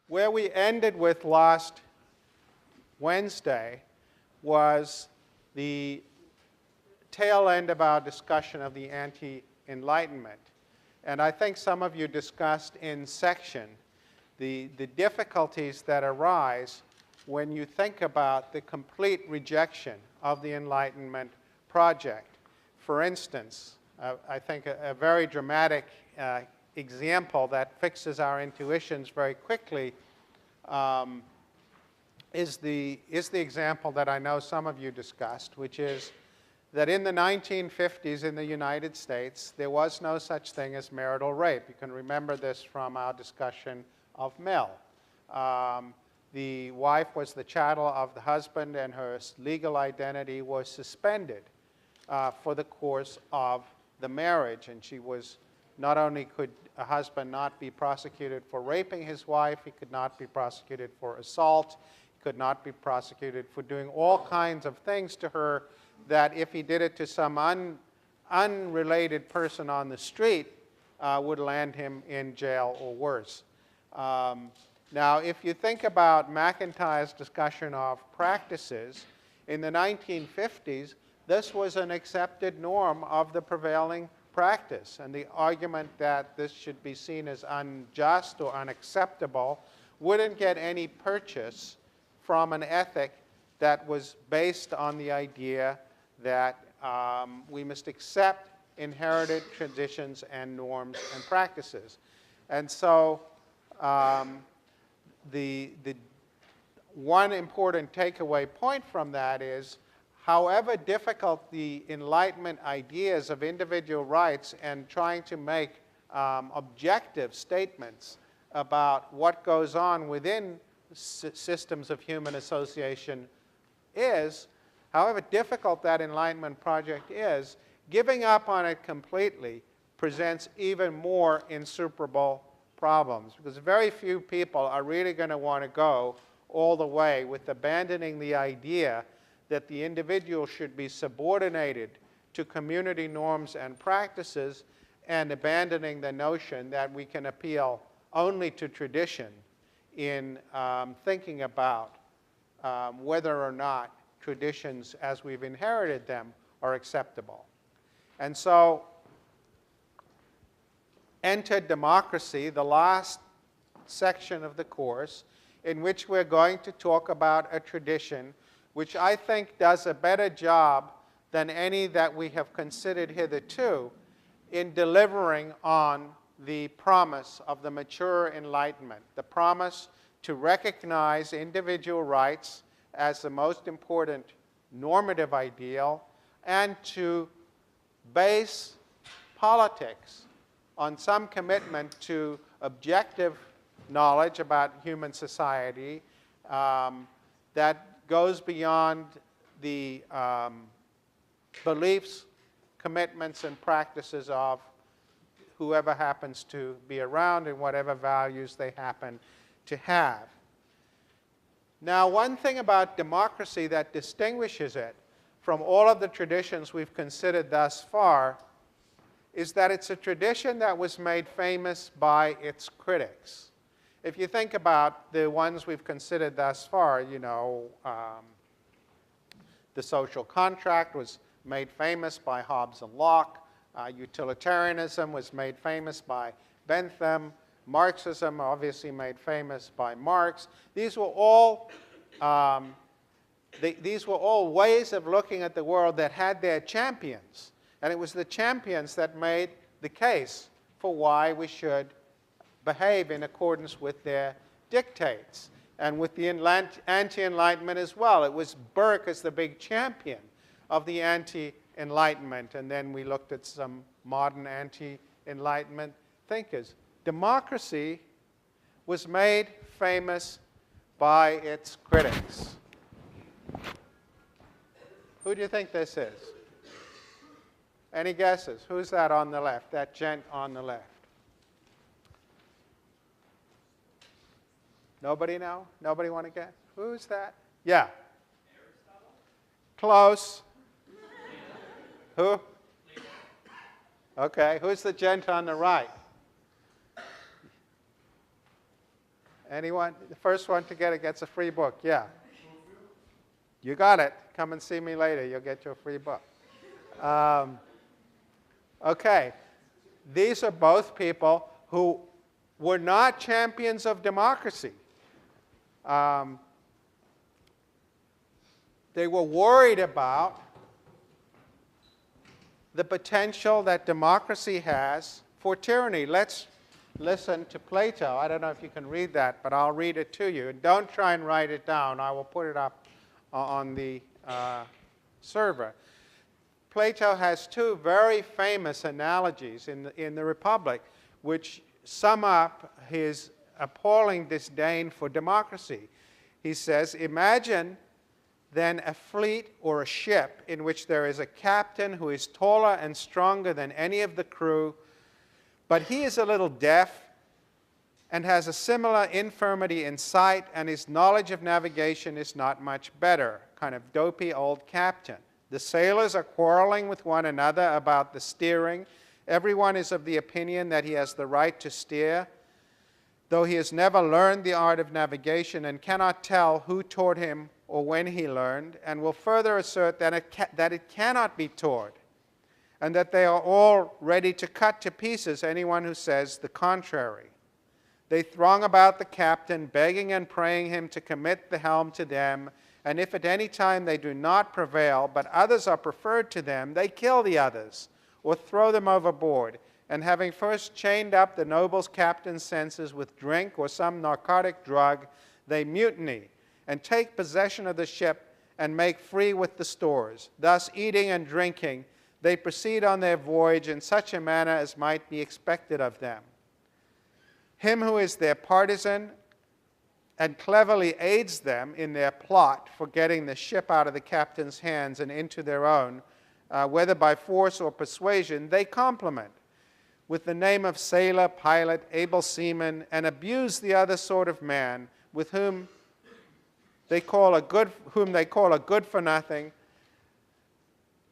Where we ended with last Wednesday was the tail end of our discussion of the anti-Enlightenment. And I think some of you discussed in section the difficulties that arise when you think about the complete rejection of the Enlightenment project. For instance, I think a very dramatic example that fixes our intuitions very quickly is the example that I know some of you discussed, which is that in the 1950s in the United States, there was no such thing as marital rape. You can remember this from our discussion of Mill. The wife was the chattel of the husband, and her legal identity was suspended for the course of the marriage. And she was, not only could a husband not be prosecuted for raping his wife, he could not be prosecuted for assault, he could not be prosecuted for doing all kinds of things to her that if he did it to some unrelated person on the street would land him in jail or worse. Now, if you think about McIntyre's discussion of practices, in the 1950s, this was an accepted norm of the prevailing practice. And the argument that this should be seen as unjust or unacceptable wouldn't get any purchase from an ethic that was based on the idea that we must accept inherited traditions and norms and practices. And so the one important takeaway point from that is, however difficult the Enlightenment ideas of individual rights and trying to make objective statements about what goes on within systems of human association is, however difficult that Enlightenment project is, giving up on it completely presents even more insuperable problems, because very few people are really going to want to go all the way with abandoning the idea that the individual should be subordinated to community norms and practices, and abandoning the notion that we can appeal only to tradition in thinking about whether or not traditions as we've inherited them are acceptable. And so enter democracy, the last section of the course, in which we're going to talk about a tradition which I think does a better job than any that we have considered hitherto in delivering on the promise of the mature Enlightenment, the promise to recognize individual rights as the most important normative ideal, and to base politics on some commitment to objective knowledge about human society that goes beyond the beliefs, commitments, and practices of whoever happens to be around and whatever values they happen to have. Now, one thing about democracy that distinguishes it from all of the traditions we've considered thus far is that it's a tradition that was made famous by its critics. If you think about the ones we've considered thus far, you know, the social contract was made famous by Hobbes and Locke. Utilitarianism was made famous by Bentham. Marxism, obviously made famous by Marx. These were all ways of looking at the world that had their champions. And it was the champions that made the case for why we should behave in accordance with their dictates. And with the anti-Enlightenment as well. It was Burke as the big champion of the anti-Enlightenment. And then we looked at some modern anti-Enlightenment thinkers. Democracy was made famous by its critics. Who do you think this is? Any guesses? Who's that on the left? That gent on the left? Nobody know? Nobody want to guess? Who's that? Yeah. Aristotle? Close. Who? Okay. Who's the gent on the right? Anyone? The first one to get it gets a free book. Yeah. You got it. Come and see me later. You'll get your free book. Okay. These are both people who were not champions of democracy. They were worried about the potential that democracy has for tyranny. Let's listen to Plato. I don't know if you can read that, but I'll read it to you. Don't try and write it down. I will put it up on the server. Plato has two very famous analogies in the Republic, which sum up his appalling disdain for democracy. He says, imagine then a fleet or a ship in which there is a captain who is taller and stronger than any of the crew, but he is a little deaf and has a similar infirmity in sight, and his knowledge of navigation is not much better. Kind of dopey old captain. The sailors are quarreling with one another about the steering. Everyone is of the opinion that he has the right to steer, though he has never learned the art of navigation and cannot tell who taught him or when he learned, and will further assert that it cannot be taught, and that they are all ready to cut to pieces anyone who says the contrary. They throng about the captain, begging and praying him to commit the helm to them, and if at any time they do not prevail, but others are preferred to them, they kill the others, or throw them overboard, and having first chained up the noble captain's senses with drink or some narcotic drug, they mutiny, and take possession of the ship and make free with the stores. Thus, eating and drinking, they proceed on their voyage in such a manner as might be expected of them. Him who is their partisan and cleverly aids them in their plot for getting the ship out of the captain's hands and into their own, whether by force or persuasion, they compliment with the name of sailor, pilot, able seaman, and abuse the other sort of man with whom they call a good for nothing,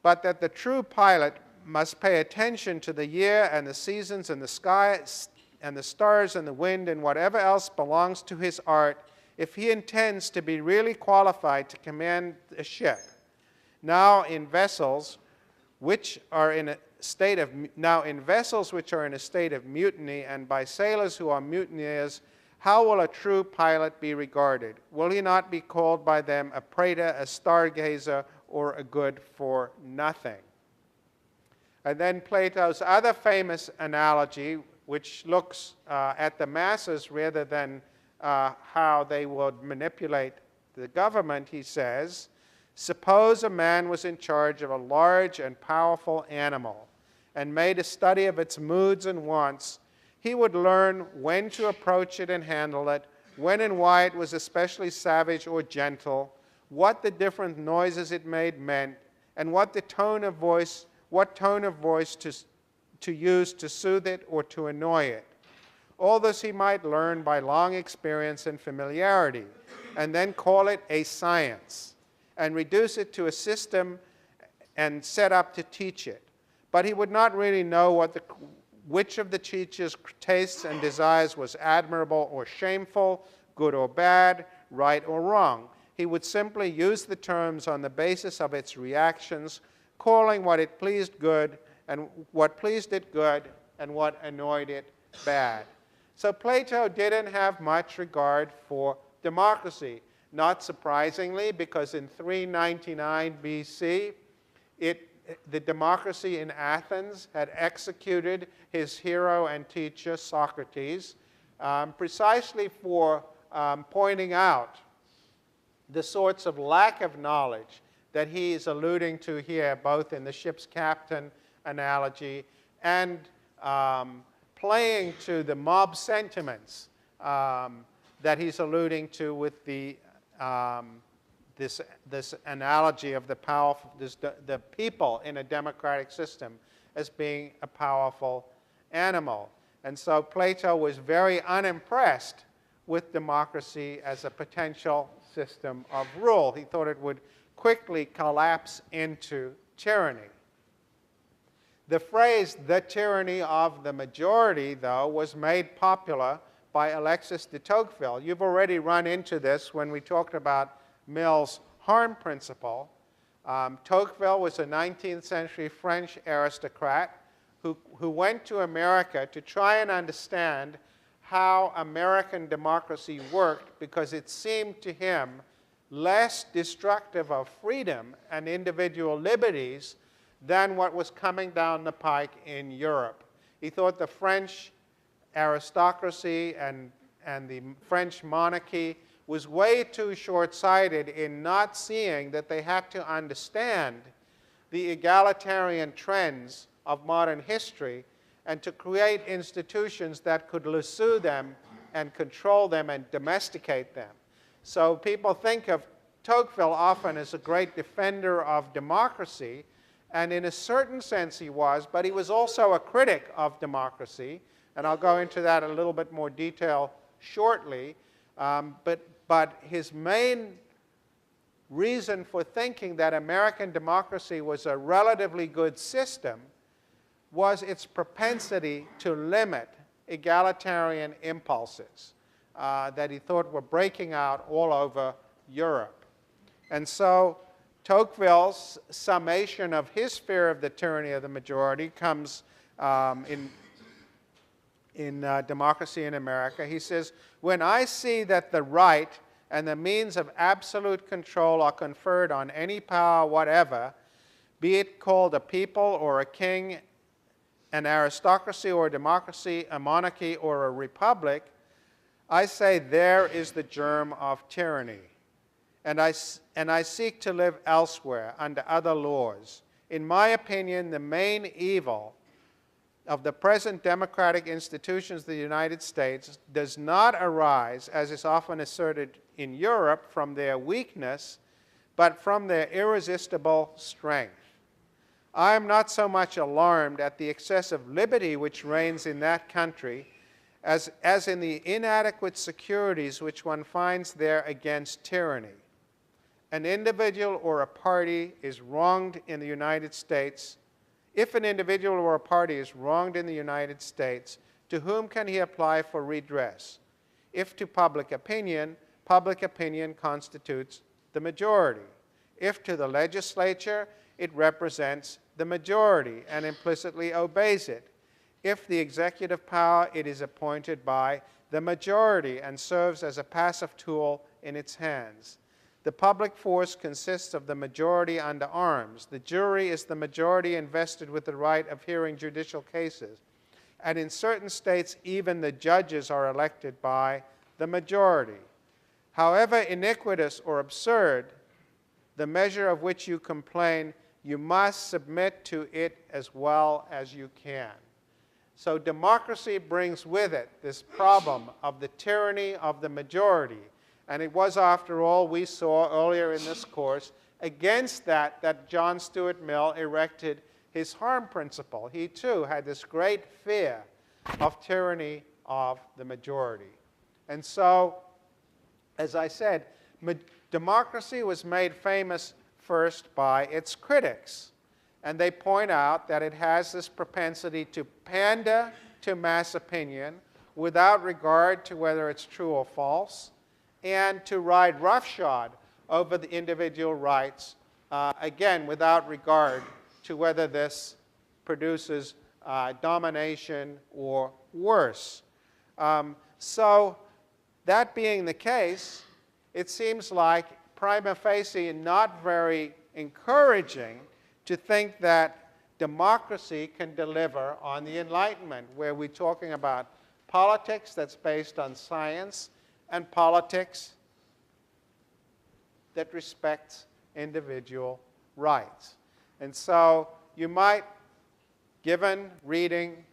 but that the true pilot must pay attention to the year and the seasons and the sky and the stars and the wind and whatever else belongs to his art if he intends to be really qualified to command a ship. Now in vessels which are in a state of mutiny and by sailors who are mutineers, how will a true pilot be regarded? Will he not be called by them a prater, a stargazer, or a good for nothing? And then Plato's other famous analogy, which looks at the masses rather than how they would manipulate the government, he says, suppose a man was in charge of a large and powerful animal and made a study of its moods and wants. He would learn when to approach it and handle it, when and why it was especially savage or gentle, what the different noises it made meant, and what tone of voice to use to soothe it or to annoy it. All this he might learn by long experience and familiarity, and then call it a science, and reduce it to a system and set up to teach it. But he would not really know which of the teacher's tastes and desires was admirable or shameful, good or bad, right or wrong. He would simply use the terms on the basis of its reactions, calling what it pleased good and what pleased it good and what annoyed it bad. So Plato didn't have much regard for democracy, not surprisingly, because in 399 BC, the democracy in Athens had executed his hero and teacher, Socrates, precisely for pointing out the sorts of lack of knowledge that he is alluding to here, both in the ship's captain analogy and playing to the mob sentiments that he's alluding to with the this analogy of the people in a democratic system as being a powerful animal. And so Plato was very unimpressed with democracy as a potential system of rule. He thought it would quickly collapse into tyranny. The phrase, the tyranny of the majority, though, was made popular by Alexis de Tocqueville. You've already run into this when we talked about Mill's harm principle. Tocqueville was a 19th century French aristocrat who went to America to try and understand how American democracy worked, because it seemed to him less destructive of freedom and individual liberties than what was coming down the pike in Europe. He thought the French aristocracy and the French monarchy was way too short-sighted in not seeing that they had to understand the egalitarian trends of modern history and to create institutions that could lasso them and control them and domesticate them. So people think of Tocqueville often as a great defender of democracy, and in a certain sense he was, but he was also a critic of democracy, and I'll go into that in a little bit more detail shortly. But his main reason for thinking that American democracy was a relatively good system was its propensity to limit egalitarian impulses that he thought were breaking out all over Europe. And so Tocqueville's summation of his fear of the tyranny of the majority comes in Democracy in America. He says, "When I see that the right and the means of absolute control are conferred on any power whatever, be it called a people or a king, an aristocracy or a democracy, a monarchy or a republic, I say there is the germ of tyranny. And I seek to live elsewhere under other laws. In my opinion, the main evil of the present democratic institutions of the United States does not arise, as is often asserted in Europe, from their weakness, but from their irresistible strength. I am not so much alarmed at the excessive liberty which reigns in that country as in the inadequate securities which one finds there against tyranny. An individual or a party is wronged in the United States. If an individual or a party is wronged in the United States, to whom can he apply for redress? If to public opinion constitutes the majority. If to the legislature, it represents the majority and implicitly obeys it. If the executive power, it is appointed by the majority and serves as a passive tool in its hands. The public force consists of the majority under arms. The jury is the majority invested with the right of hearing judicial cases. And in certain states, even the judges are elected by the majority. However iniquitous or absurd the measure of which you complain, you must submit to it as well as you can. So democracy brings with it this problem of the tyranny of the majority. And it was, after all, we saw earlier in this course, against that John Stuart Mill erected his harm principle. He, too, had this great fear of tyranny of the majority. And so, as I said, democracy was made famous first by its critics. And they point out that it has this propensity to pander to mass opinion without regard to whether it's true or false, and to ride roughshod over the individual rights, again, without regard to whether this produces domination or worse. So that being the case, it seems like prima facie not very encouraging to think that democracy can deliver on the Enlightenment, where we're talking about politics that's based on science and politics that respects individual rights. And so you might, given reading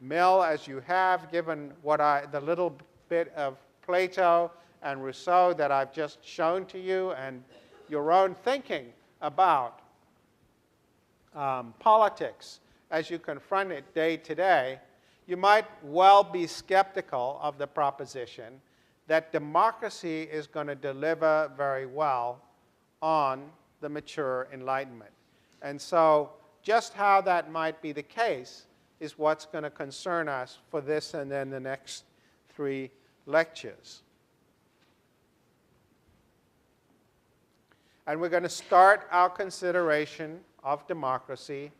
Mill as you have, given the little bit of Plato and Rousseau that I've just shown to you, and your own thinking about politics as you confront it day to day, you might well be skeptical of the proposition that democracy is going to deliver very well on the mature Enlightenment. And so just how that might be the case is what's going to concern us for this and then the next 3 lectures. And we're going to start our consideration of democracy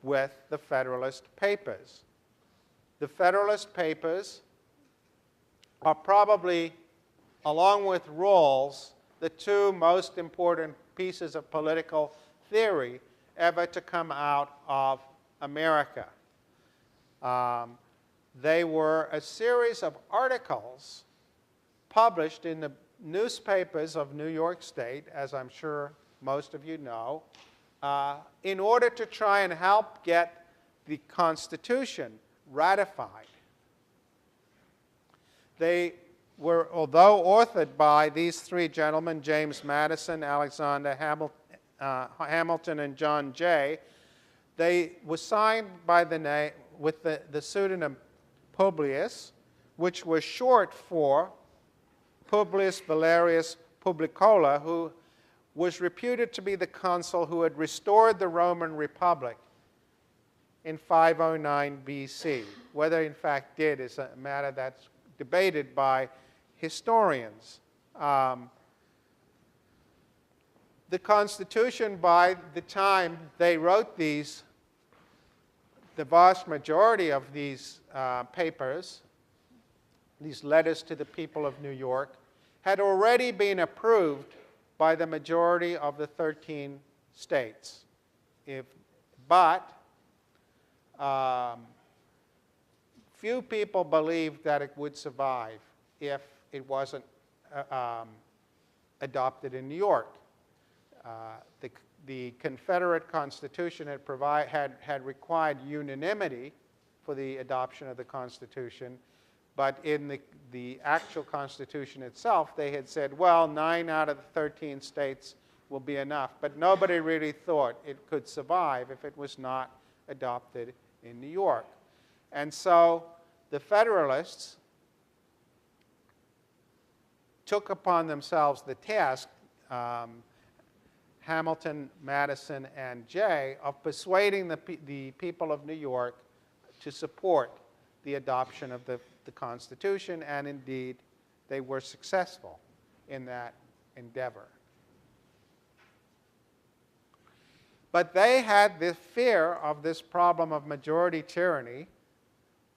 with the Federalist Papers. The Federalist Papers are probably, along with Rawls, the 2 most important pieces of political theory ever to come out of America. They were a series of articles published in the newspapers of New York State, as I'm sure most of you know, in order to try and help get the Constitution ratified. They were, although authored by these 3 gentlemen, James Madison, Alexander Hamilton, and John Jay, they were signed by the name, with the pseudonym Publius, which was short for Publius Valerius Publicola, who was reputed to be the consul who had restored the Roman Republic in 509 BC. Whether in fact did is a matter that's debated by historians. The Constitution, by the time they wrote these, the vast majority of these papers, these letters to the people of New York, had already been approved by the majority of the 13 states. But few people believed that it would survive if it wasn't adopted in New York. The Confederate Constitution had required unanimity for the adoption of the Constitution, but in the actual Constitution itself, they had said, well, 9 out of the 13 states will be enough. But nobody really thought it could survive if it was not adopted in New York. And so the Federalists took upon themselves the task, Hamilton, Madison, and Jay, of persuading the people of New York to support the adoption of the Constitution, and indeed they were successful in that endeavor. But they had the fear of this problem of majority tyranny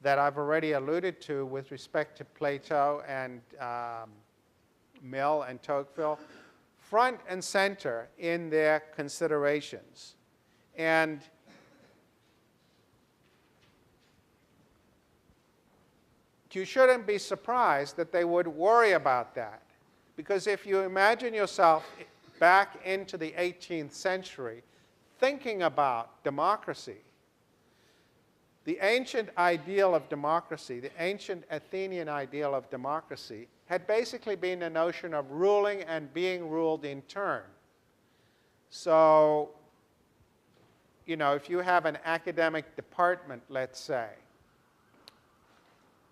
that I've already alluded to with respect to Plato and Mill and Tocqueville, front and center in their considerations. And you shouldn't be surprised that they would worry about that. Because if you imagine yourself back into the 18th century thinking about democracy, the ancient ideal of democracy, the ancient Athenian ideal of democracy, had basically been the notion of ruling and being ruled in turn. So, you know, if you have an academic department, let's say,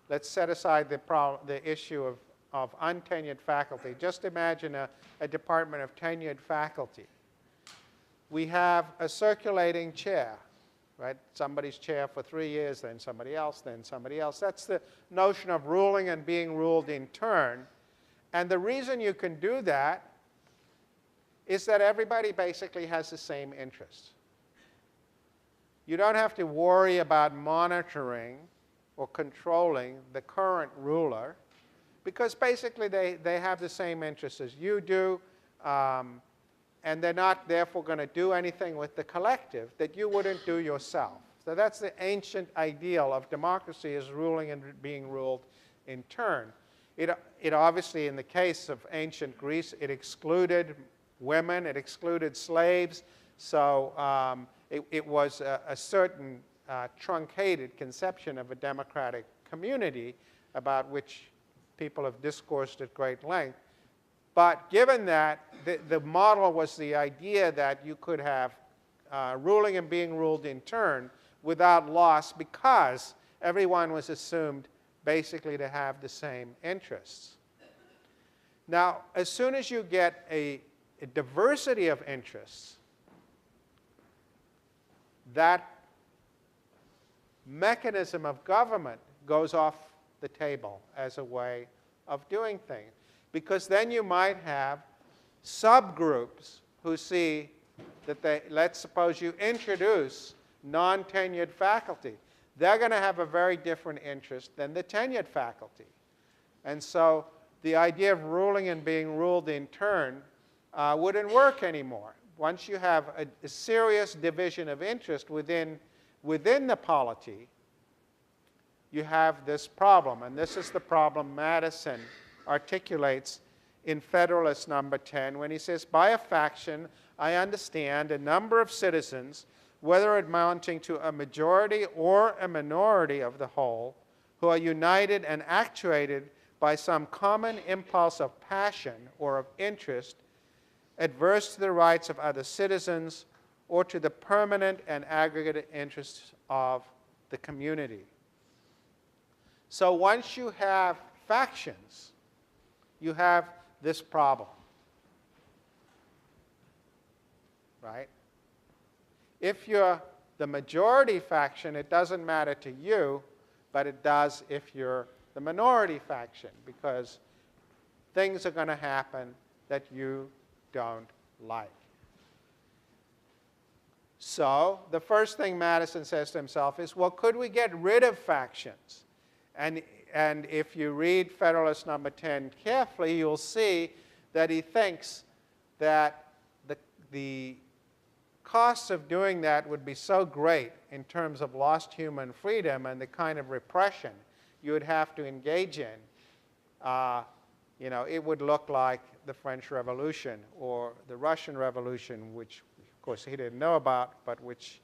let's set aside the issue of untenured faculty. Just imagine a department of tenured faculty. We have a circulating chair, right? Somebody's chair for 3 years, then somebody else, then somebody else. That's the notion of ruling and being ruled in turn. And the reason you can do that is that everybody basically has the same interests. You don't have to worry about monitoring or controlling the current ruler, because basically they have the same interests as you do, and they're not therefore going to do anything with the collective that you wouldn't do yourself. So that's the ancient ideal of democracy, is ruling and being ruled in turn. It obviously, in the case of ancient Greece, it excluded women, it excluded slaves, so it was a certain truncated conception of a democratic community about which people have discoursed at great length. But given that, the model was the idea that you could have ruling and being ruled in turn without loss, because everyone was assumed basically to have the same interests. Now, as soon as you get a diversity of interests, that mechanism of government goes off the table as a way of doing things. Because then you might have subgroups who see that let's suppose you introduce non-tenured faculty. They're going to have a very different interest than the tenured faculty. And so the idea of ruling and being ruled in turn wouldn't work anymore. Once you have a serious division of interest within the polity, you have this problem. And this is the problem Madison articulates in Federalist number 10 when he says, by a faction, I understand a number of citizens, whether amounting to a majority or a minority of the whole, who are united and actuated by some common impulse of passion or of interest, adverse to the rights of other citizens or to the permanent and aggregate interests of the community. So once you have factions, you have this problem, right? If you're the majority faction, it doesn't matter to you, but it does if you're the minority faction, because things are going to happen that you don't like. So the first thing Madison says to himself is, well, could we get rid of factions? And if you read Federalist number 10 carefully, you'll see that he thinks that the costs of doing that would be so great in terms of lost human freedom and the kind of repression you would have to engage in. It would look like the French Revolution or the Russian Revolution, which, of course, he didn't know about, but which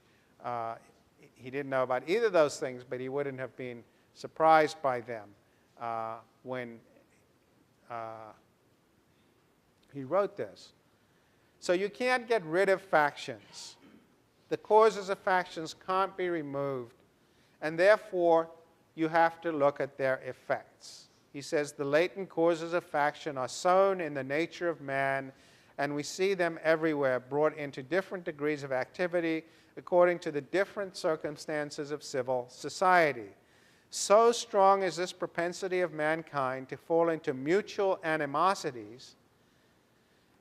he didn't know about either of those things, but he wouldn't have been surprised by them when he wrote this. So you can't get rid of factions. The causes of factions can't be removed, and therefore you have to look at their effects. He says the latent causes of faction are sown in the nature of man, and we see them everywhere, brought into different degrees of activity according to the different circumstances of civil society. So strong is this propensity of mankind to fall into mutual animosities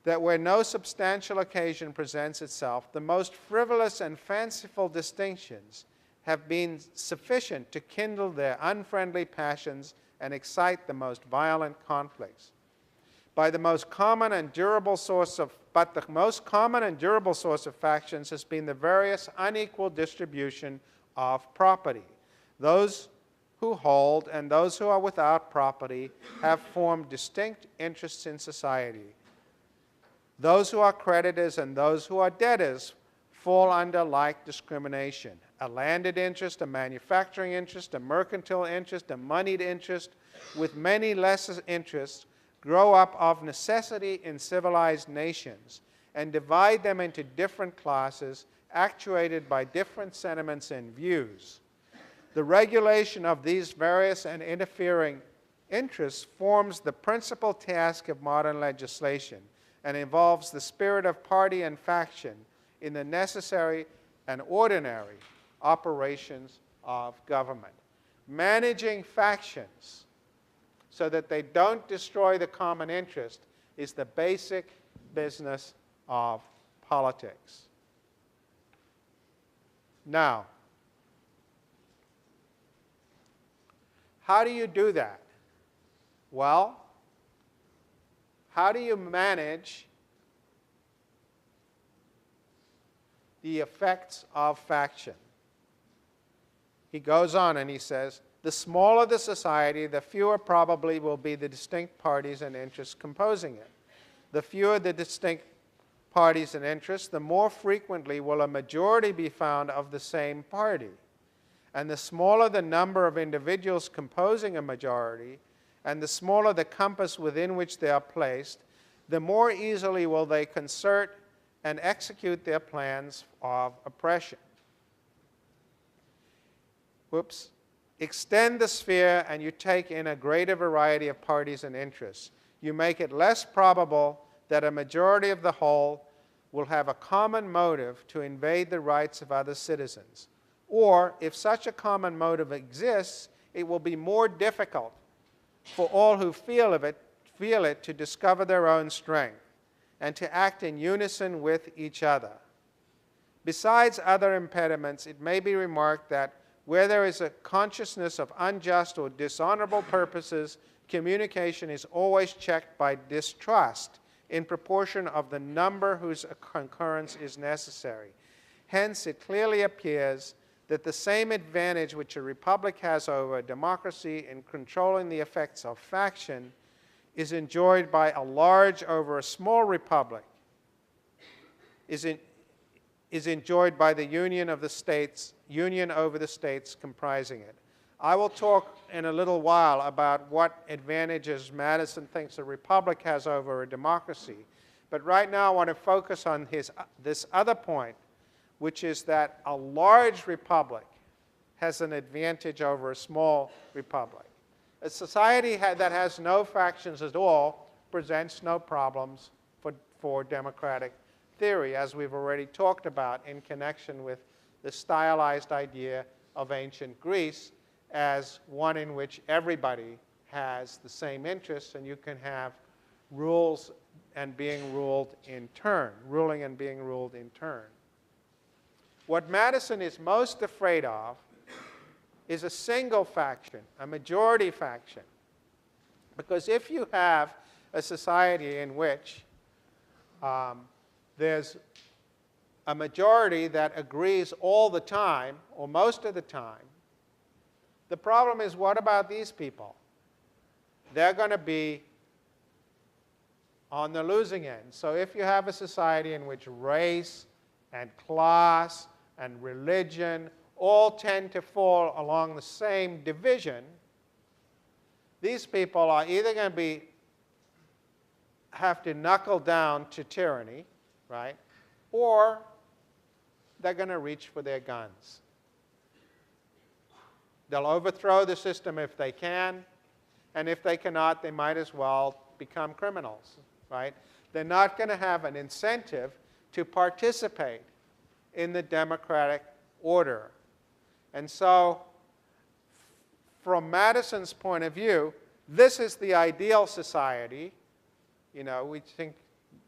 that where no substantial occasion presents itself, the most frivolous and fanciful distinctions have been sufficient to kindle their unfriendly passions and excite the most violent conflicts. But the most common and durable source of factions has been the various unequal distribution of property. Those who hold and those who are without property have formed distinct interests in society. Those who are creditors and those who are debtors fall under like discrimination. A landed interest, a manufacturing interest, a mercantile interest, a moneyed interest, with many lesser interests, grow up of necessity in civilized nations and divide them into different classes actuated by different sentiments and views. The regulation of these various and interfering interests forms the principal task of modern legislation and involves the spirit of party and faction in the necessary and ordinary operations of government. Managing factions so that they don't destroy the common interest is the basic business of politics. Now, how do you do that? Well, how do you manage the effects of faction? He goes on and he says, the smaller the society, the fewer probably will be the distinct parties and interests composing it. The fewer the distinct parties and interests, the more frequently will a majority be found of the same party. And the smaller the number of individuals composing a majority, and the smaller the compass within which they are placed, the more easily will they concert and execute their plans of oppression. Extend the sphere and you take in a greater variety of parties and interests. You make it less probable that a majority of the whole will have a common motive to invade the rights of other citizens. Or, if such a common motive exists, it will be more difficult for all who feel it to discover their own strength and to act in unison with each other. Besides other impediments, it may be remarked that where there is a consciousness of unjust or dishonorable purposes, communication is always checked by distrust in proportion of the number whose concurrence is necessary. Hence, it clearly appears that the same advantage which a republic has over a democracy in controlling the effects of faction is enjoyed by a large over a small republic, is enjoyed by the union over the states comprising it. I will talk in a little while about what advantages Madison thinks a republic has over a democracy. But right now I want to focus on this other point, which is that a large republic has an advantage over a small republic. A society that has no factions at all presents no problems for democratic theory, as we've already talked about in connection with the stylized idea of ancient Greece as one in which everybody has the same interests, and you can have rules and being ruled in turn, ruling and being ruled in turn. What Madison is most afraid of is a single faction, a majority faction. Because if you have a society in which there's a majority that agrees all the time, or most of the time, the problem is, what about these people? They're going to be on the losing end. So if you have a society in which race and class and religion all tend to fall along the same division, these people are either going to have to knuckle down to tyranny, right? Or they're going to reach for their guns. They'll overthrow the system if they can, and if they cannot, they might as well become criminals, right? They're not going to have an incentive to participate in the democratic order. And so, from Madison's point of view, this is the ideal society. You know, we think,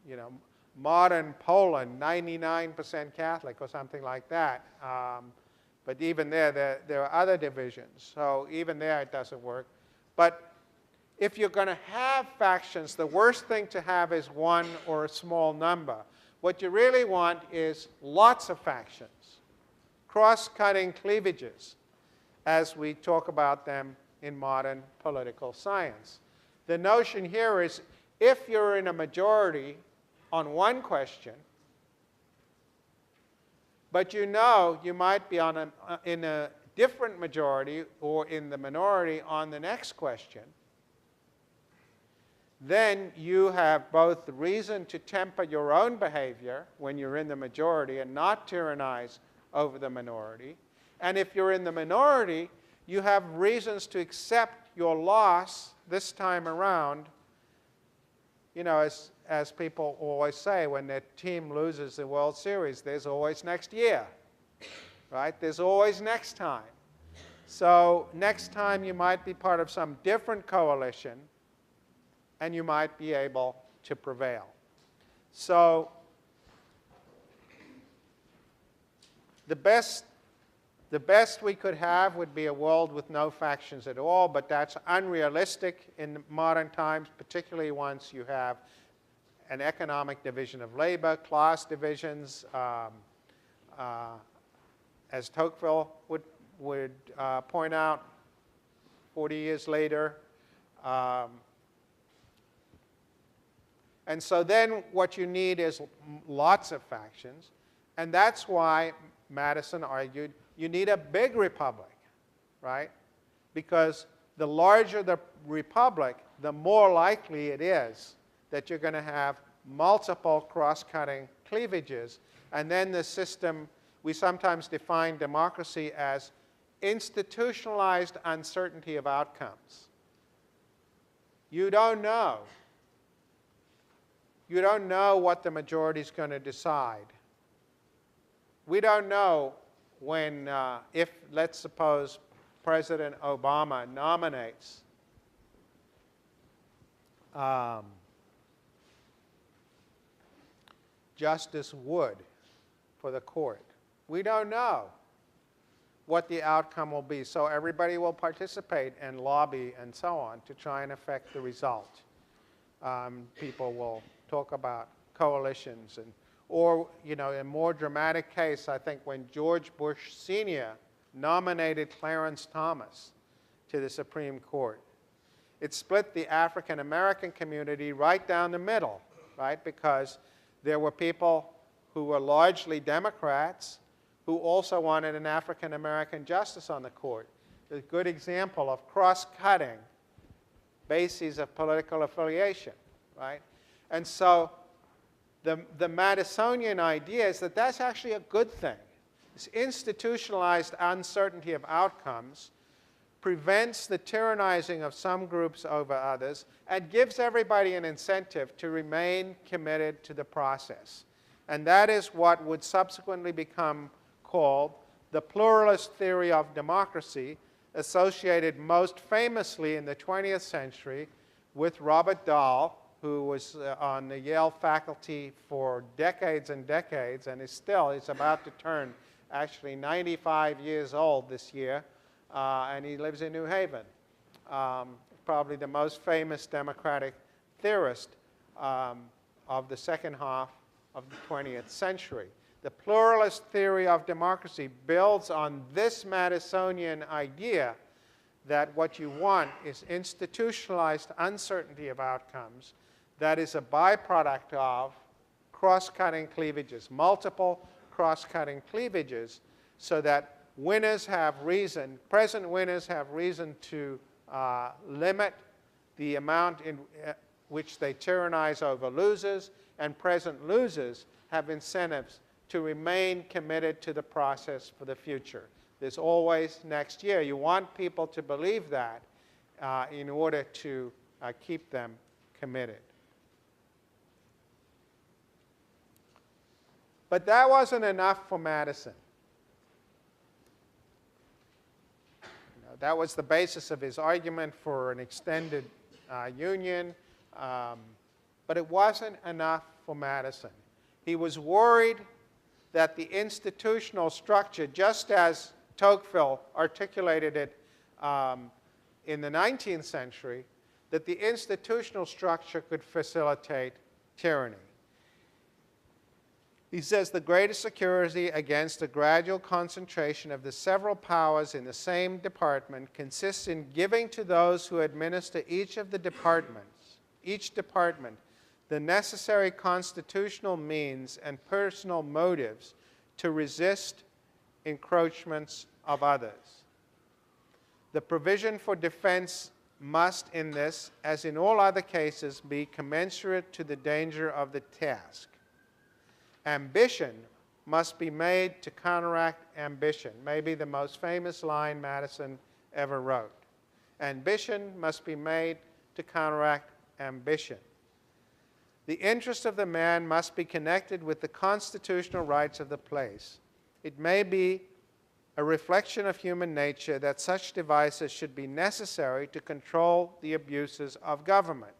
you know, modern Poland, 99% Catholic or something like that. But even there are other divisions. So even there it doesn't work. But if you're going to have factions, the worst thing to have is one or a small number. What you really want is lots of factions, cross-cutting cleavages, as we talk about them in modern political science. The notion here is, if you're in a majority on one question, but you know you might be in a different majority or in the minority on the next question, then you have both the reason to temper your own behavior when you're in the majority and not tyrannize over the minority. And if you're in the minority, you have reasons to accept your loss this time around. You know, as people always say, when their team loses the World Series, there's always next year, right? There's always next time. So next time you might be part of some different coalition, and you might be able to prevail. So the best we could have would be a world with no factions at all, but that's unrealistic in modern times, particularly once you have an economic division of labor, class divisions, as Tocqueville would point out 40 years later. And so then what you need is lots of factions, and that's why Madison argued you need a big republic, right? Because the larger the republic, the more likely it is that you're going to have multiple cross-cutting cleavages. And then the system, we sometimes define democracy as institutionalized uncertainty of outcomes. You don't know. You don't know what the majority is going to decide. We don't know when, if, let's suppose, President Obama nominates Justice Wood for the court. We don't know what the outcome will be, so everybody will participate and lobby and so on to try and affect the result. People will talk about coalitions, or, in a more dramatic case, I think when George Bush Sr. nominated Clarence Thomas to the Supreme Court, it split the African American community right down the middle, right? Because there were people who were largely Democrats who also wanted an African American justice on the court. A good example of cross-cutting bases of political affiliation, right? And so the Madisonian idea is that that's actually a good thing. This institutionalized uncertainty of outcomes prevents the tyrannizing of some groups over others and gives everybody an incentive to remain committed to the process. And that is what would subsequently become called the pluralist theory of democracy, associated most famously in the 20th century with Robert Dahl, who was on the Yale faculty for decades and decades, and is about to turn actually 95 years old this year, and he lives in New Haven. Probably the most famous democratic theorist of the second half of the 20th century. The pluralist theory of democracy builds on this Madisonian idea that what you want is institutionalized uncertainty of outcomes that is a byproduct of cross-cutting cleavages, multiple cross-cutting cleavages, so that winners have reason, present winners have reason to limit the amount in which they tyrannize over losers, and present losers have incentives to remain committed to the process for the future. There's always next year. You want people to believe that in order to keep them committed. But that wasn't enough for Madison. That was the basis of his argument for an extended union, but it wasn't enough for Madison. He was worried that the institutional structure, just as Tocqueville articulated it in the 19th century, that the institutional structure could facilitate tyranny. He says the greatest security against a gradual concentration of the several powers in the same department consists in giving to those who administer each department, the necessary constitutional means and personal motives to resist encroachments of others. The provision for defense must, in this, as in all other cases, be commensurate to the danger of the task. Ambition must be made to counteract ambition. Maybe the most famous line Madison ever wrote. Ambition must be made to counteract ambition. The interest of the man must be connected with the constitutional rights of the place. It may be a reflection of human nature that such devices should be necessary to control the abuses of government.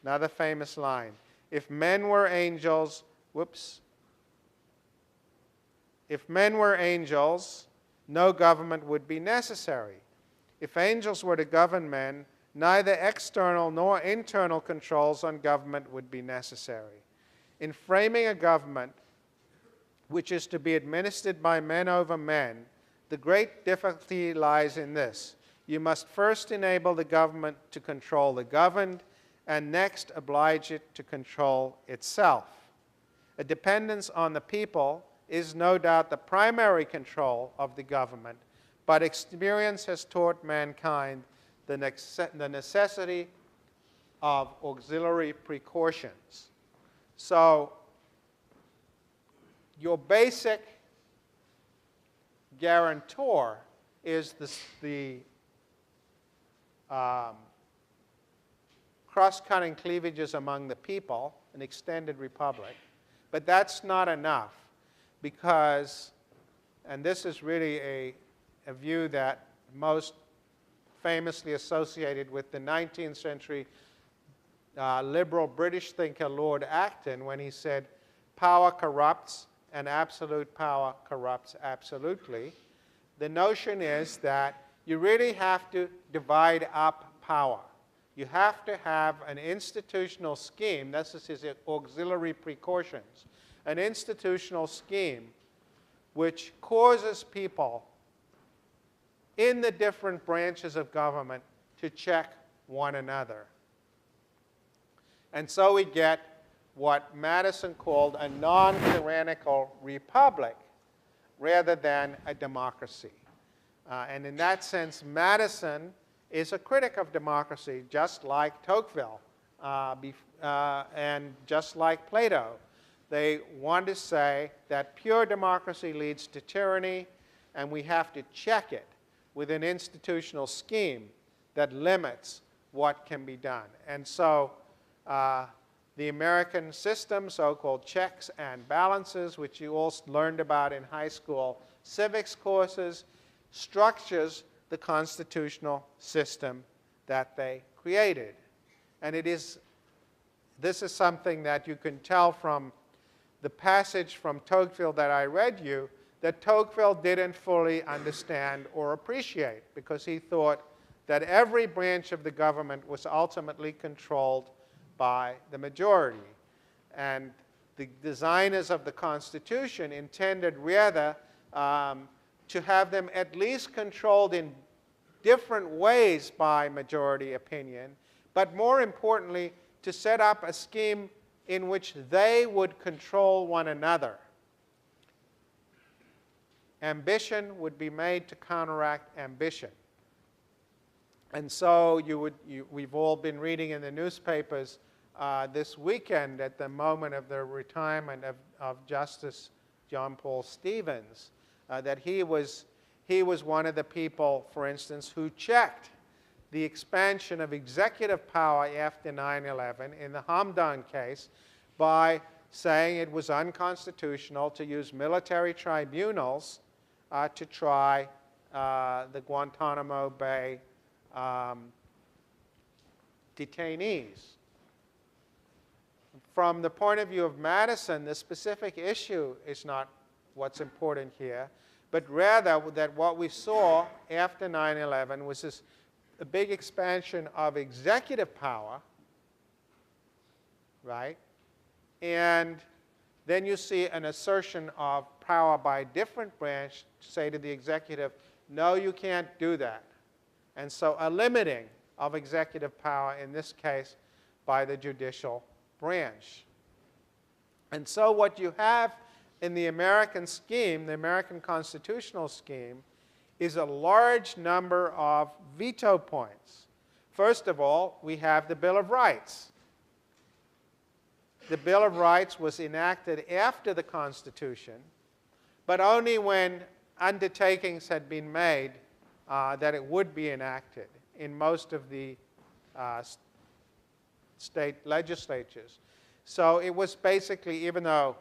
Another famous line. If men were angels, if men were angels, no government would be necessary. If angels were to govern men, neither external nor internal controls on government would be necessary. In framing a government which is to be administered by men over men, the great difficulty lies in this. You must first enable the government to control the governed, and next oblige it to control itself. A dependence on the people is no doubt the primary control of the government, but experience has taught mankind the necessity of auxiliary precautions. So, your basic guarantor is the cross-cutting cleavages among the people, an extended republic. But that's not enough because, and this is really a view that most famously associated with the 19th century liberal British thinker Lord Acton when he said, power corrupts and absolute power corrupts absolutely. The notion is that you really have to divide up power. You have to have an institutional scheme, this is his auxiliary precautions, an institutional scheme which causes people in the different branches of government to check one another. And so we get what Madison called a non-tyrannical republic rather than a democracy. And in that sense, Madison is a critic of democracy, just like Tocqueville and just like Plato. They want to say that pure democracy leads to tyranny, and we have to check it with an institutional scheme that limits what can be done. And so the American system, so-called checks and balances, which you all learned about in high school civics courses, structures the constitutional system that they created. And this is something that you can tell from the passage from Tocqueville that I read you, that Tocqueville didn't fully understand or appreciate, because he thought that every branch of the government was ultimately controlled by the majority. And the designers of the Constitution intended rather to have them at least controlled in different ways by majority opinion, but more importantly, to set up a scheme in which they would control one another. Ambition would be made to counteract ambition. And so we've all been reading in the newspapers this weekend at the moment of the retirement of Justice John Paul Stevens, that he was one of the people, for instance, who checked the expansion of executive power after 9/11 in the Hamdan case by saying it was unconstitutional to use military tribunals to try the Guantanamo Bay detainees. From the point of view of Madison, the specific issue is not what's important here, but rather that what we saw after 9/11 was a big expansion of executive power, right? And then you see an assertion of power by a different branch to say to the executive, no, you can't do that. And so a limiting of executive power, in this case, by the judicial branch. And so what you have in the American scheme, the American constitutional scheme, is a large number of veto points. First of all, we have the Bill of Rights. The Bill of Rights was enacted after the Constitution, but only when undertakings had been made that it would be enacted in most of the state legislatures. So it was basically, even though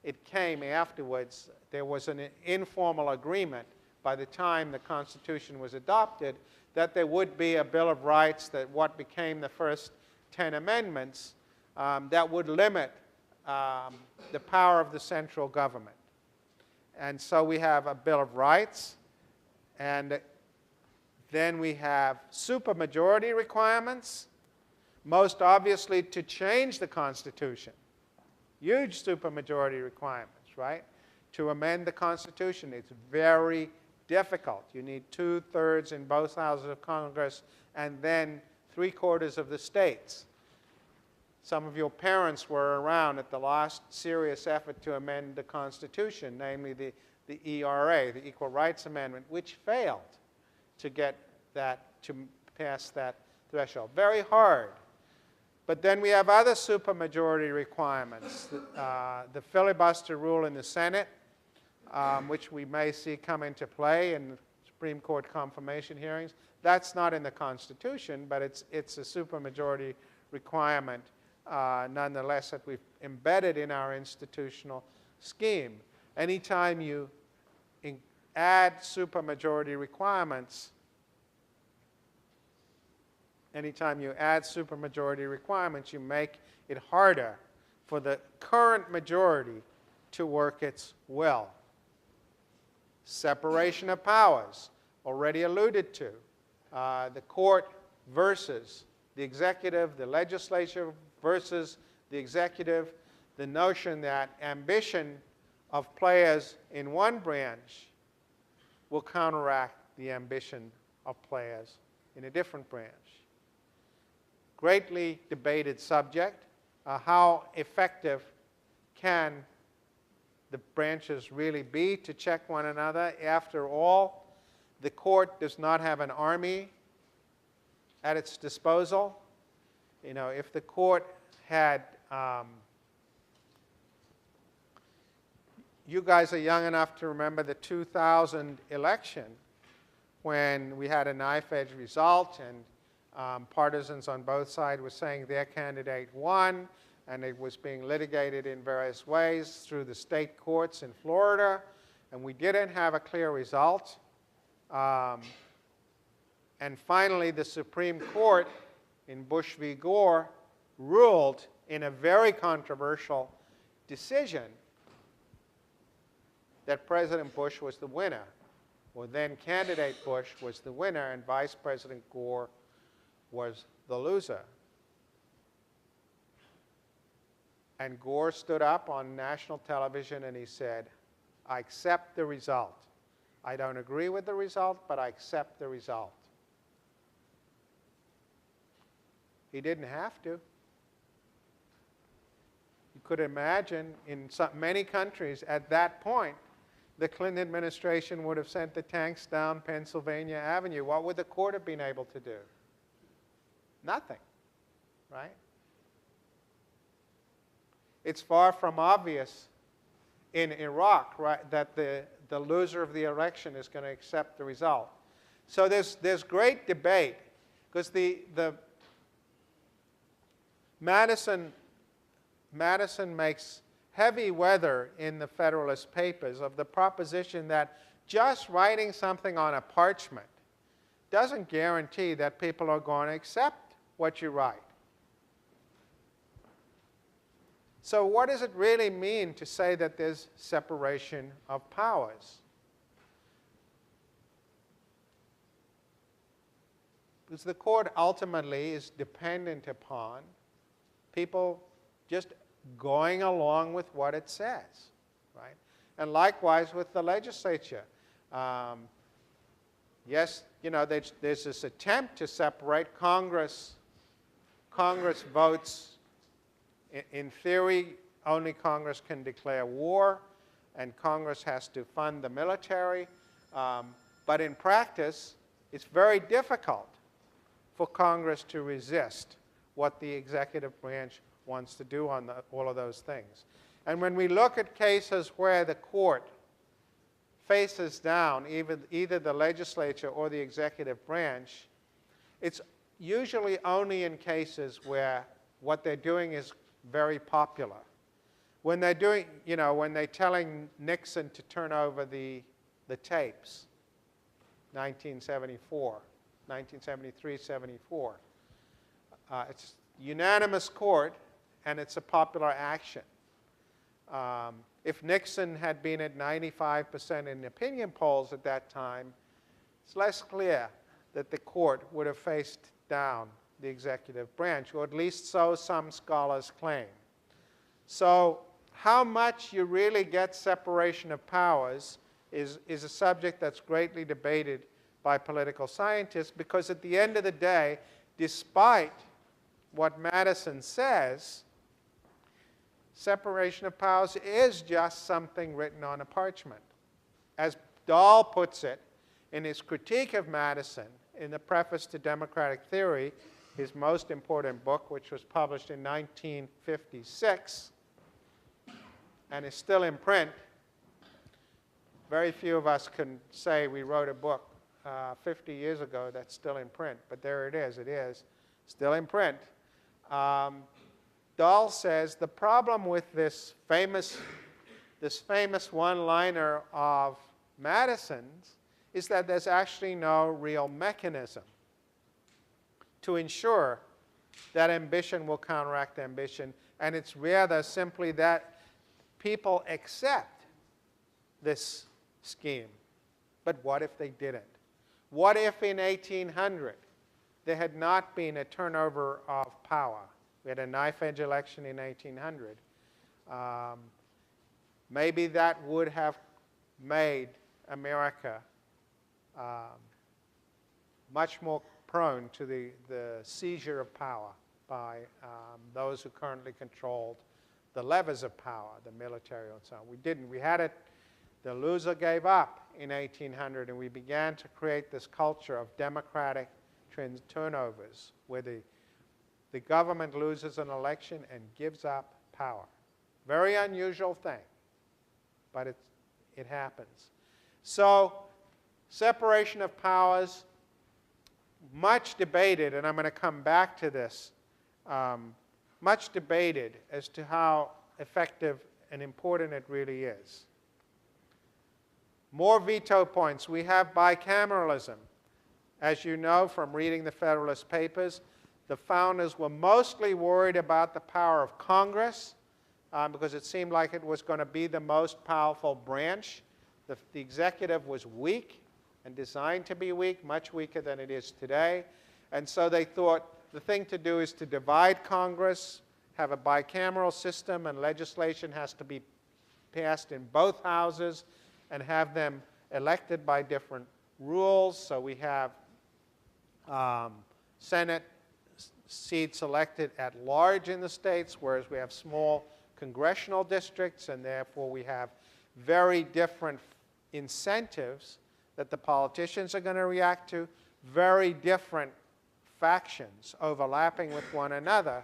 it came afterwards, there was an informal agreement by the time the Constitution was adopted that there would be a Bill of Rights, that what became the first 10 amendments, that would limit the power of the central government. And so we have a Bill of Rights, and then we have supermajority requirements, most obviously to change the Constitution. Huge supermajority requirements, right? To amend the Constitution, it's very difficult. You need 2/3 in both houses of Congress and then 3/4 of the states. Some of your parents were around at the last serious effort to amend the Constitution, namely the ERA, the Equal Rights Amendment, which failed to get that, to pass that threshold. Very hard. But then we have other supermajority requirements. The filibuster rule in the Senate, which we may see come into play in Supreme Court confirmation hearings. That's not in the Constitution, but it's a supermajority requirement nonetheless that we've embedded in our institutional scheme. Anytime you add supermajority requirements, anytime you add supermajority requirements, you make it harder for the current majority to work its will. Separation of powers, already alluded to. The court versus the executive, the legislature versus the executive, the notion that ambition of players in one branch will counteract the ambition of players in a different branch. Greatly debated subject. How effective can the branches really be to check one another? After all, the court does not have an army at its disposal. You know, if the court had, you guys are young enough to remember the 2000 election when we had a knife-edge result and partisans on both sides were saying their candidate won, and it was being litigated in various ways through the state courts in Florida, and we didn't have a clear result. And finally, the Supreme Court in Bush v. Gore ruled in a very controversial decision that President Bush was the winner, or then candidate Bush was the winner, and Vice President Gore was the loser. And Gore stood up on national television and he said, "I accept the result. I don't agree with the result, but I accept the result." He didn't have to. You could imagine in many countries at that point, the Clinton administration would have sent the tanks down Pennsylvania Avenue. What would the court have been able to do? Nothing, right? It's far from obvious in Iraq, right, that the loser of the election is going to accept the result. So there's great debate because the Madison makes heavy weather in the Federalist Papers of the proposition that just writing something on a parchment doesn't guarantee that people are going to accept what you write. So what does it really mean to say that there's separation of powers? Because the court ultimately is dependent upon people just going along with what it says, right? And likewise with the legislature. Yes, you know, there's this attempt to separate. Congress votes. In theory, only Congress can declare war, and Congress has to fund the military. But in practice, it's very difficult for Congress to resist what the executive branch wants to do on all of those things. And when we look at cases where the court faces down either the legislature or the executive branch, it's usually only in cases where what they're doing is very popular. When they're doing, you know, when they're telling Nixon to turn over the tapes, 1973, 74. It's unanimous court, and it's a popular action. If Nixon had been at 95% in opinion polls at that time, it's less clear that the court would have faced down the executive branch, or at least so some scholars claim. So how much you really get separation of powers is a subject that's greatly debated by political scientists, because at the end of the day, despite what Madison says, separation of powers is just something written on a parchment. As Dahl puts it in his critique of Madison in the preface to Democratic Theory, his most important book, which was published in 1956 and is still in print. Very few of us can say we wrote a book 50 years ago that's still in print, but there it is still in print. Dahl says the problem with this famous one-liner of Madison's is that there's actually no real mechanism to ensure that ambition will counteract ambition, and it's rather simply that people accept this scheme. But what if they didn't? What if in 1800 there had not been a turnover of power? We had a knife-edge election in 1800. Maybe that would have made America much more prone to the seizure of power by those who currently controlled the levers of power, the military and so on. We didn't. We had it. The loser gave up in 1800, and we began to create this culture of democratic turnovers where the government loses an election and gives up power. Very unusual thing, but it happens. So separation of powers, much debated, and I'm going to come back to this, much debated as to how effective and important it really is. More veto points. We have bicameralism. As you know from reading the Federalist Papers, the founders were mostly worried about the power of Congress because it seemed like it was going to be the most powerful branch. The executive was weak and designed to be weak, much weaker than it is today. And so they thought the thing to do is to divide Congress, have a bicameral system, and legislation has to be passed in both houses and have them elected by different rules. So we have Senate seats elected at large in the states, whereas we have small congressional districts, and therefore we have very different incentives that the politicians are going to react to, very different factions overlapping with one another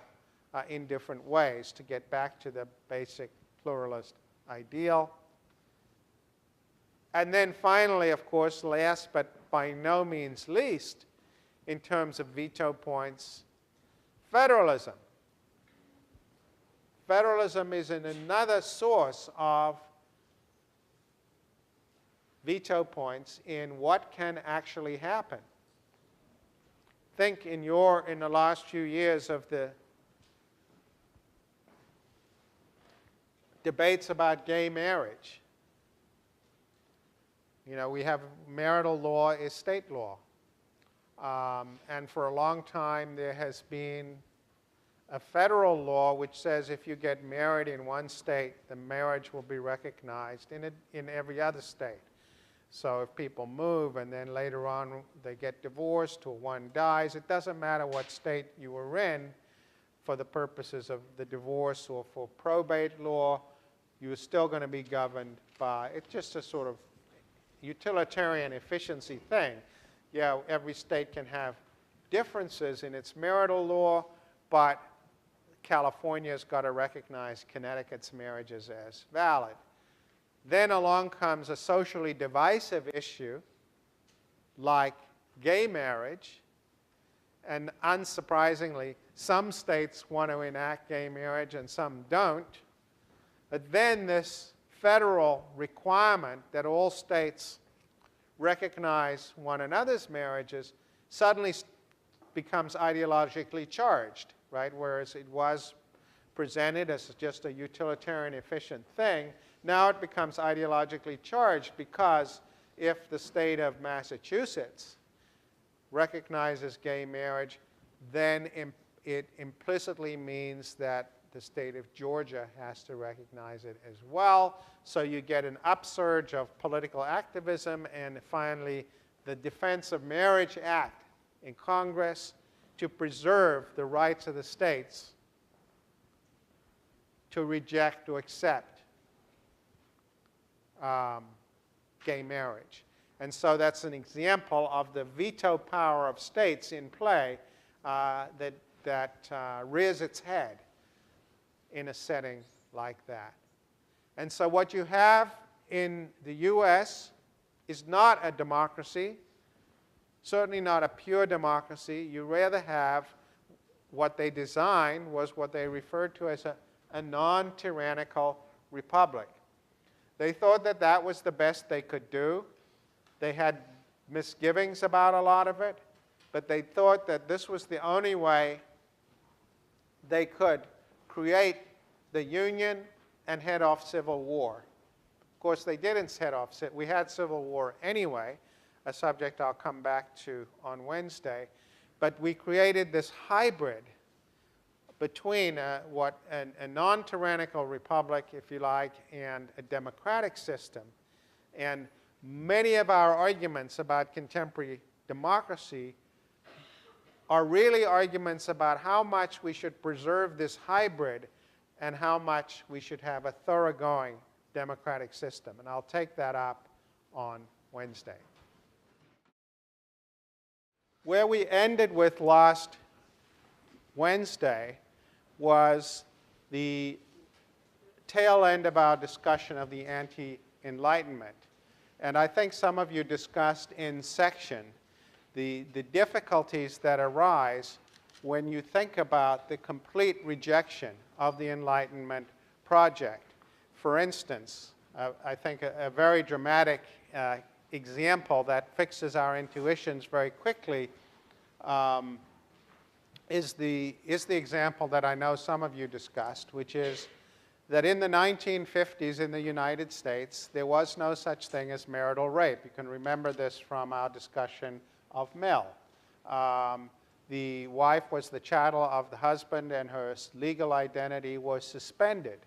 in different ways to get back to the basic pluralist ideal. And then finally, of course, last but by no means least, in terms of veto points, federalism. Federalism is another source of veto points in what can actually happen. Think in the last few years of the debates about gay marriage. You know, we have marital law is state law. And for a long time, there has been a federal law which says if you get married in one state, the marriage will be recognized in every other state. So if people move and then later on they get divorced or one dies, it doesn't matter what state you were in for the purposes of the divorce or for probate law, you're still going to be governed by, it's just a sort of utilitarian efficiency thing. Yeah, every state can have differences in its marital law, but California's got to recognize Connecticut's marriages as valid. Then along comes a socially divisive issue like gay marriage, and unsurprisingly, some states want to enact gay marriage and some don't. But then this federal requirement that all states recognize one another's marriages suddenly becomes ideologically charged, right? Whereas it was presented as just a utilitarian, efficient thing, now it becomes ideologically charged because if the state of Massachusetts recognizes gay marriage, then it implicitly means that the state of Georgia has to recognize it as well. So you get an upsurge of political activism, and finally the Defense of Marriage Act in Congress to preserve the rights of the states to reject or accept gay marriage. And so that's an example of the veto power of states in play that rears its head in a setting like that. And so what you have in the US is not a democracy, certainly not a pure democracy. You rather have what they designed was what they referred to as a non-tyrannical republic. They thought that that was the best they could do. They had misgivings about a lot of it, but they thought that this was the only way they could create the Union and head off civil war. Of course, they didn't head off. We had civil war anyway, a subject I'll come back to on Wednesday. But we created this hybrid between a non-tyrannical republic, if you like, and a democratic system. And many of our arguments about contemporary democracy are really arguments about how much we should preserve this hybrid and how much we should have a thoroughgoing democratic system. And I'll take that up on Wednesday. Where we ended with last Wednesday was the tail end of our discussion of the anti-Enlightenment. And I think some of you discussed in section the difficulties that arise when you think about the complete rejection of the Enlightenment project. For instance, I think a very dramatic example that fixes our intuitions very quickly is the example that I know some of you discussed, which is that in the 1950s in the United States, there was no such thing as marital rape. You can remember this from our discussion of Mill. The wife was the chattel of the husband, and her legal identity was suspended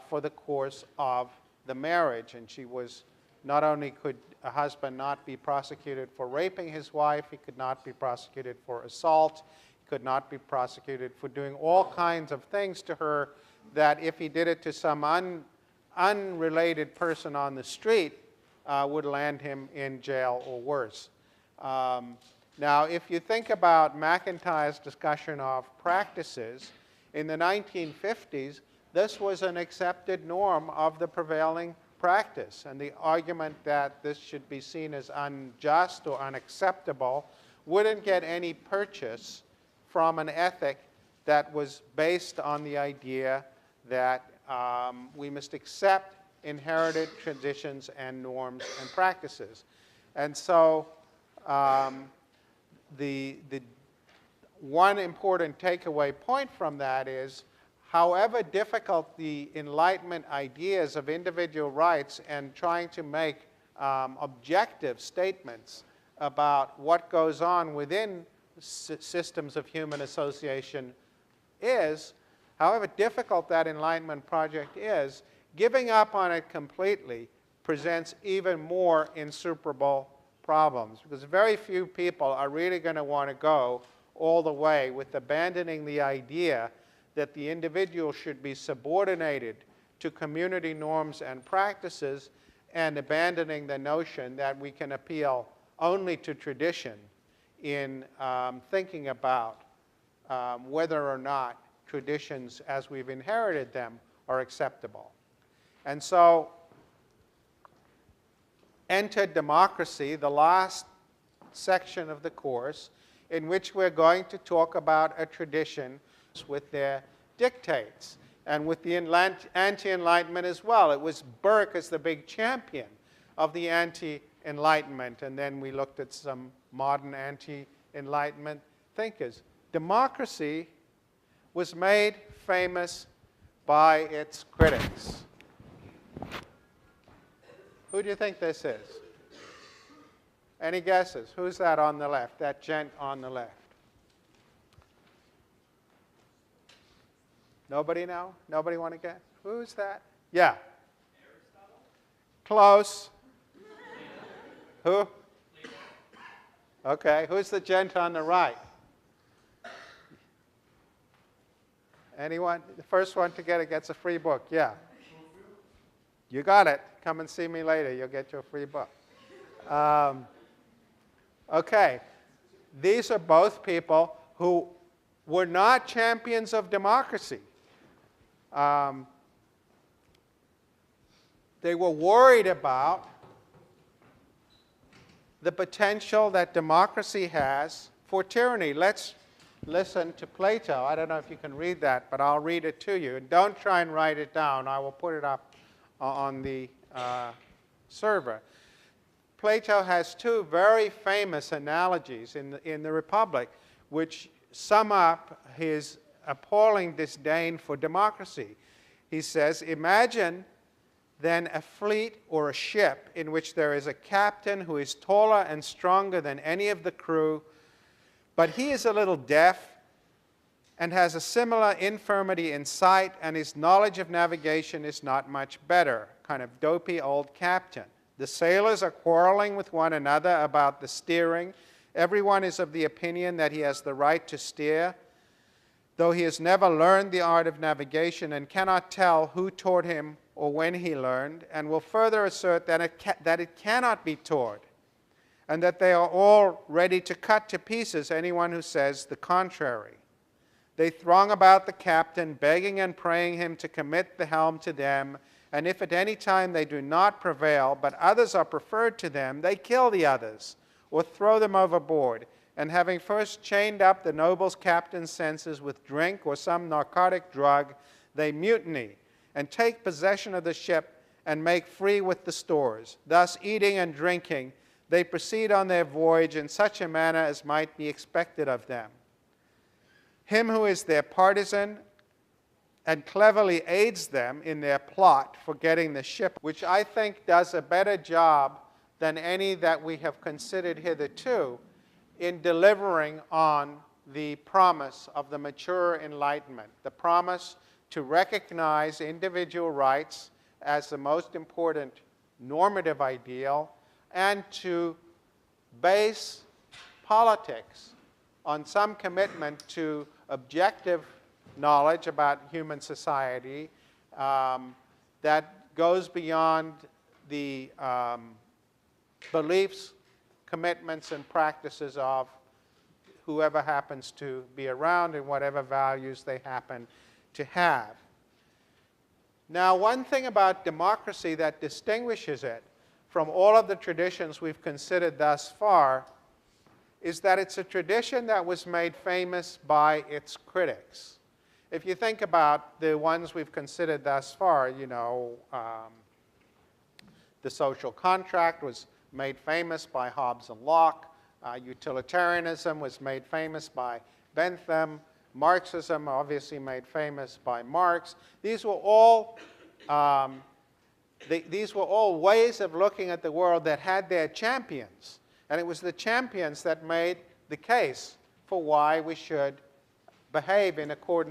for the course of the marriage. And she was, not only could a husband not be prosecuted for raping his wife, he could not be prosecuted for assault, he could not be prosecuted for doing all kinds of things to her that if he did it to some unrelated person on the street would land him in jail or worse. Now, if you think about McIntyre's discussion of practices, in the 1950s, this was an accepted norm of the prevailing practice. And the argument that this should be seen as unjust or unacceptable wouldn't get any purchase from an ethic that was based on the idea that we must accept inherited traditions and norms and practices. And so the one important takeaway point from that is, however difficult the Enlightenment ideas of individual rights and trying to make objective statements about what goes on within systems of human association is, however difficult that Enlightenment project is, giving up on it completely presents even more insuperable problems, because very few people are really going to want to go all the way with abandoning the idea that the individual should be subordinated to community norms and practices and abandoning the notion that we can appeal only to tradition in thinking about whether or not traditions as we've inherited them are acceptable. And so enter democracy, the last section of the course, in which we're going to talk about a tradition with their dictates, and with the anti-Enlightenment as well. It was Burke as the big champion of the anti-Enlightenment, and then we looked at some modern anti-Enlightenment thinkers. Democracy was made famous by its critics. Who do you think this is? Any guesses? Who's that on the left? That gent on the left? Nobody know? Nobody want to guess? Who's that? Yeah. Aristotle? Close. Who? Okay. Who's the gent on the right? Anyone? The first one to get it gets a free book. Yeah. You got it. Come and see me later. You'll get your free book. Okay. These are both people who were not champions of democracy. They were worried about the potential that democracy has for tyranny. Let's listen to Plato. I don't know if you can read that, but I'll read it to you. And don't try and write it down. I will put it up on the server. Plato has two very famous analogies in the Republic, which sum up his appalling disdain for democracy. He says, imagine then a fleet or a ship in which there is a captain who is taller and stronger than any of the crew, but he is a little deaf and has a similar infirmity in sight, and his knowledge of navigation is not much better. Kind of dopey old captain. The sailors are quarreling with one another about the steering. Everyone is of the opinion that he has the right to steer, though he has never learned the art of navigation and cannot tell who taught him or when he learned, and will further assert that it cannot be taught, and that they are all ready to cut to pieces anyone who says the contrary. They throng about the captain, begging and praying him to commit the helm to them, and if at any time they do not prevail, but others are preferred to them, they kill the others, or throw them overboard, and having first chained up the noble captain's senses with drink or some narcotic drug, they mutiny, and take possession of the ship, and make free with the stores. Thus, eating and drinking, they proceed on their voyage in such a manner as might be expected of them. Him who is their partisan and cleverly aids them in their plot for getting the ship, which I think does a better job than any that we have considered hitherto in delivering on the promise of the mature enlightenment, the promise to recognize individual rights as the most important normative ideal, and to base politics on some commitment to objective knowledge about human society that goes beyond the beliefs, commitments, and practices of whoever happens to be around and whatever values they happen to have. Now, one thing about democracy that distinguishes it from all of the traditions we've considered thus far is that it's a tradition that was made famous by its critics. If you think about the ones we've considered thus far, you know, the social contract was made famous by Hobbes and Locke. Utilitarianism was made famous by Bentham. Marxism, obviously made famous by Marx. These were all ways of looking at the world that had their champions. And it was the champions that made the case for why we should behave in accordance